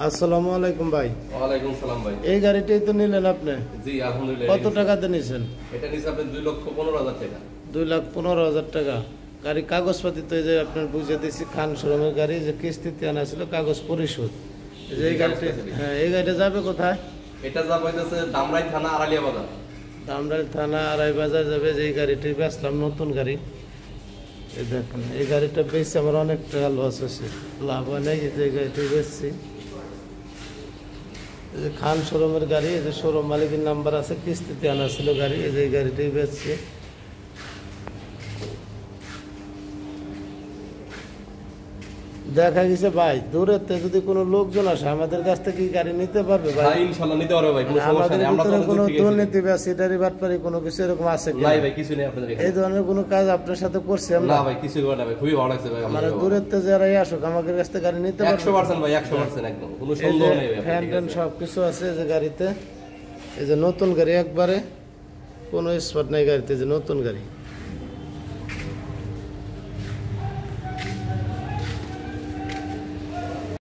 আসসালামু আলাইকুম ভাই। ওয়ালাইকুম সালাম ভাই। এই গাড়িটাই তো নিলেন আপনি? জি আলহামদুলিল্লাহ। কত টাকাতে নিছেন? এটা নিছে আপনি 2,15,000 টাকা। 2,15,000 টাকা। গাড়ি কাগজপাতি তো এই যে আপনার বুঝে দিচ্ছি খান শোরুমের গাড়ি, যে কিস্তিতে আনা ছিল, কাগজ পরিশোধ। যে এই গাড়িটা, হ্যাঁ এই গাড়িটা যাবে কোথায়? এটা যাবে হচ্ছে দামরাই থানা আড়ালিয়া বাজার। দামরাই থানা আড়াই বাজার যাবে। যে এই গাড়িটি বেচলাম, নতুন গাড়ি। এই দেখুন, এই গাড়িটা বেচছি আমার অনেক টাকা লস হয়েছে, লাভ হয় নাই। এই যে গাড়িটি বেচছি, এই যে খান শোরুমের গাড়ি, এই যে শোরুম মালিকের নাম্বার আছে, কিস্তিতে আনা ছিল গাড়ি। এই যে এই গাড়িটাই বেচছি। দেখা গেছে ভাই, দূরেতে যদি কোনো লোকজন আসে আমাদের কাছ থেকে গাড়ি নিতে পারবে ভাই? ইনশাআল্লাহ নিতে পারবে ভাই, কোনো সমস্যা নেই। আমরা কোনো দুর্নীতি বা সিটারি বাটপারি কোনো কিছু এরকম আছে কি? নাই ভাই, কিছু নেই আপনাদের এখানে। এই ধরনের কোনো কাজ আপনার সাথে করছি আমরা? না ভাই, কিছু করে না ভাই, খুবই ভালো লাগছে ভাই। আমরা দূরেতে যারাই আসুক আমাদের কাছ থেকে গাড়ি নিতে পারবে 100% ভাই, 100% একদম কোনো সন্দেহ নেই ভাই। ফ্যান ট্যান সব কিছু আছে যে গাড়িতে। এই যে নতুন গাড়ি, একবারে কোনো স্পট নাই গাড়িতে, যে নতুন গাড়ি।